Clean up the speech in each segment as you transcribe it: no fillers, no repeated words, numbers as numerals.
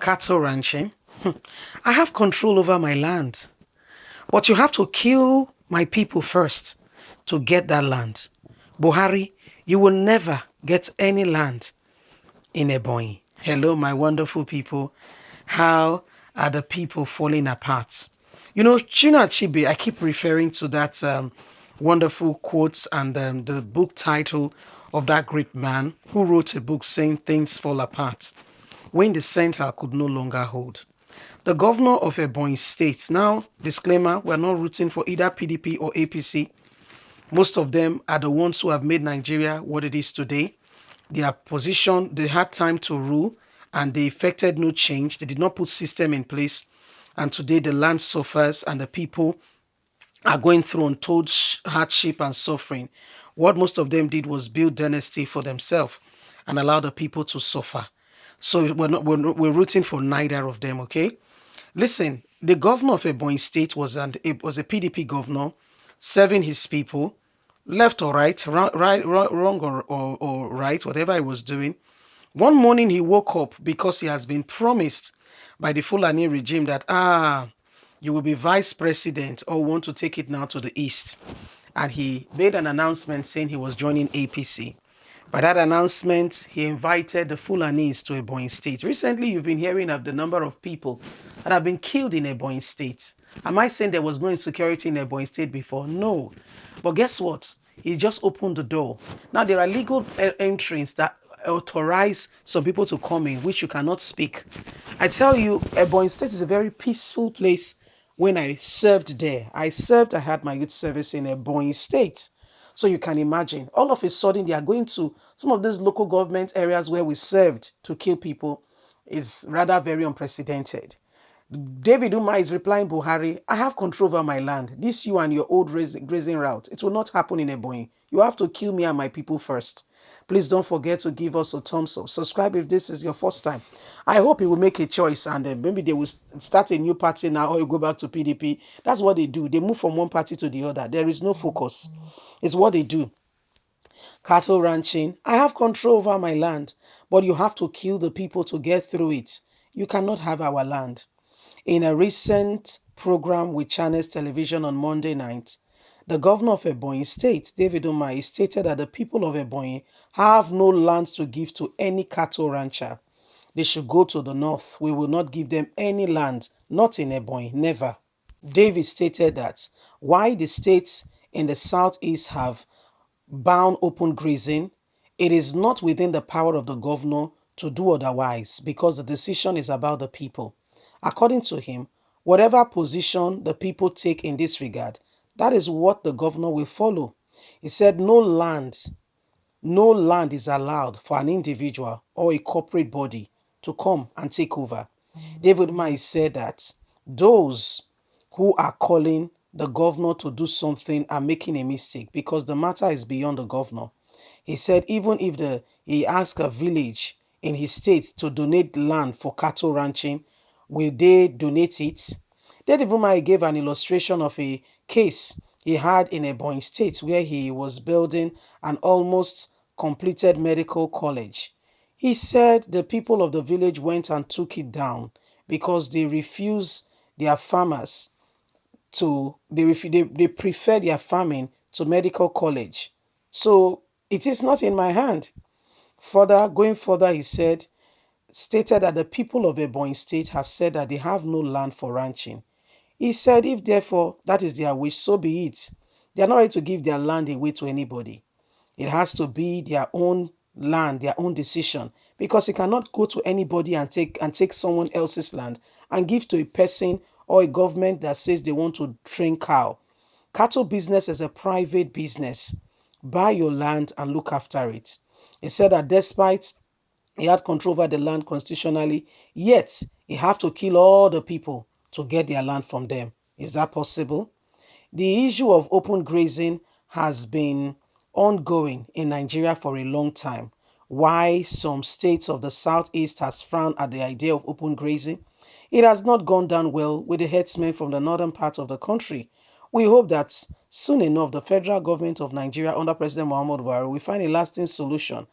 cattle ranching. I have control over my land. But you have to kill my people first to get that land. Buhari, you will never get any land in Ebonyi. Hello, my wonderful people. How are the people falling apart? You know, China Achebe, I keep referring to that wonderful quotes and the book title of that great man who wrote a book saying things fall apart when the center could no longer hold. The governor of Ebonyi State, now, disclaimer, we're not rooting for either PDP or APC. Most of them are the ones who have made Nigeria what it is today. Their position, they had time to rule and they effected no change. They did not put system in place. And today the land suffers and the people are going through untold hardship and suffering. What most of them did was build dynasty for themselves and allow the people to suffer. So we're rooting for neither of them, okay? Listen, the governor of Ebonyi State was a PDP governor serving his people, left or right, wrong or right, whatever he was doing. One morning he woke up because he has been promised by the Fulani regime that, you will be vice president or want to take it now to the east. And he made an announcement saying he was joining APC. By that announcement, he invited the Fulanis to Ebonyi State. Recently, you've been hearing of the number of people that have been killed in Ebonyi State. Am I saying there was no insecurity in Ebonyi State before? No. But guess what? He just opened the door. Now, there are legal entries that authorize some people to come in, which you cannot speak. I tell you, Ebonyi State is a very peaceful place. When I served there, I had my youth service in Ebonyi State. So you can imagine, all of a sudden they are going to some of these local government areas where we served to kill people is rather very unprecedented. David Umahi is replying, Buhari, I have control over my land. This you and your old grazing route. It will not happen in Ebonyi. You have to kill me and my people first. Please don't forget to give us a thumbs up. Subscribe if this is your first time. I hope you will make a choice and maybe they will start a new party now or you go back to PDP. That's what they do. They move from one party to the other. There is no focus. It's what they do. Cattle ranching. I have control over my land, but you have to kill the people to get through it. You cannot have our land. In a recent program with Channels Television on Monday night, the governor of Ebonyi State, David Umahi, stated that the people of Ebonyi have no land to give to any cattle rancher. They should go to the north. We will not give them any land, not in Ebonyi, never. David stated that why the states in the southeast have banned open grazing, it is not within the power of the governor to do otherwise because the decision is about the people. According to him, whatever position the people take in this regard, that is what the governor will follow. He said no land is allowed for an individual or a corporate body to come and take over. David Mai said that those who are calling the governor to do something are making a mistake because the matter is beyond the governor. He said even if he asked a village in his state to donate land for cattle ranching, will they donate it? David Umar gave an illustration of a case he had in Ebonyi State where he was building an almost completed medical college. He said the people of the village went and took it down because they refused their farmers they prefer their farming to medical college. So it is not in my hand. Going further, he stated that the people of Ebonyi State have said that they have no land for ranching. He said, if therefore that is their wish, so be it. They are not ready to give their land away to anybody. It has to be their own land, their own decision, because you cannot go to anybody and take someone else's land and give to a person or a government that says they want to train cow. Cattle business is a private business. Buy your land and look after it. He said that despite he had control over the land constitutionally, yet he have to kill all the people to get their land from them. Is that possible? The issue of open grazing has been ongoing in Nigeria for a long time. Why some states of the southeast has frowned at the idea of open grazing? It has not gone down well with the herdsmen from the northern part of the country. We hope that soon enough the federal government of Nigeria under President Muhammadu Buhari will find a lasting solution.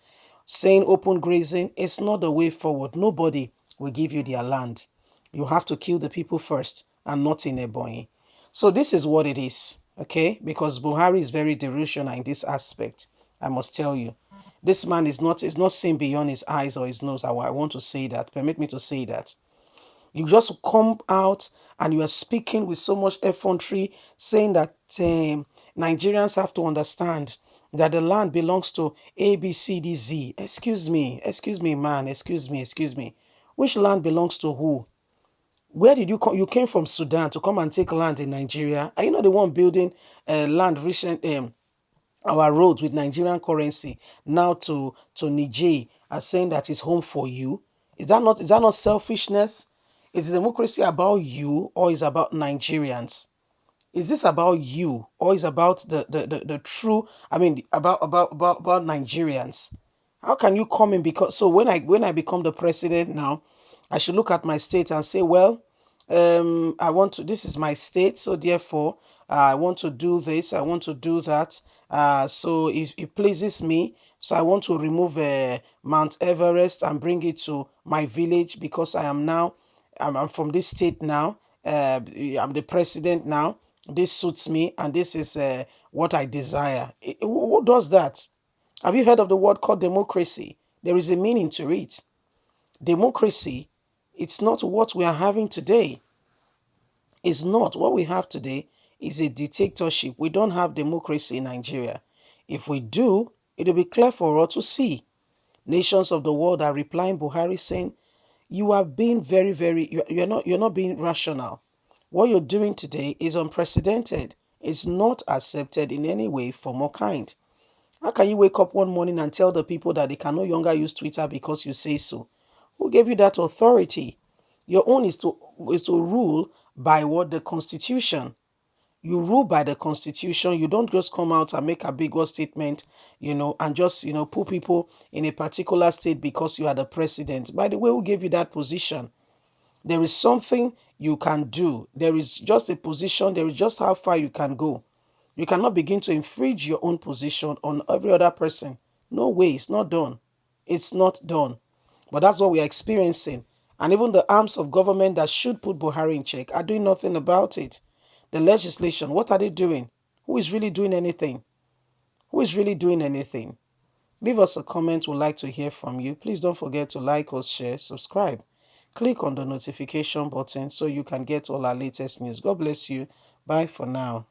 Saying open grazing is not the way forward. Nobody will give you their land. You have to kill the people first and not in Ebonyi. So this is what it is, okay? Because Buhari is very delusional in this aspect. I must tell you. This man is not seeing beyond his eyes or his nose. I want to say that. Permit me to say that. You just come out and you are speaking with so much effrontery, saying that Nigerians have to understand that the land belongs to A, B, C, D, Z. Excuse me, man, excuse me. Which land belongs to who? Where did you come? You came from Sudan to come and take land in Nigeria. Are you not the one building land recent? Our roads with Nigerian currency now to Niger are saying that it's home for you. Is that not selfishness? Is democracy about you or is about Nigerians? Is this about you or is about the true, I mean, about Nigerians? How can you come in? Because so when I become the president now, I should look at my state and say, well, I want to, this is my state, so therefore I want to do this, I want to do that. So it pleases me, so I want to remove Mount Everest and bring it to my village because I am now, I'm from this state now. I'm the president now. This suits me, and this is what I desire. Who does that? Have you heard of the word called democracy? There is a meaning to it. Democracy, it's not what we are having today. It's not. What we have today is a dictatorship. We don't have democracy in Nigeria. If we do, it will be clear for all to see. Nations of the world are replying Buhari saying, you are being you're not being rational. What you're doing today is unprecedented. It's not accepted in any way, form, or kind. How can you wake up one morning and tell the people that they can no longer use Twitter because you say so? Who gave you that authority? Your own is to rule by what the Constitution. You rule by the Constitution. You don't just come out and make a big statement, and just, put people in a particular state because you are the president. By the way, who gave you that position? There is something you can do. There is just a position. There is just how far you can go. You cannot begin to infringe your own position on every other person. No way. It's not done. It's not done. But that's what we are experiencing. And even the arms of government that should put Buhari in check are doing nothing about it. The legislation, what are they doing? Who is really doing anything? Who is really doing anything? Leave us a comment. We'd like to hear from you. Please don't forget to like us, share, subscribe. Click on the notification button so you can get all our latest news. God bless you. Bye for now.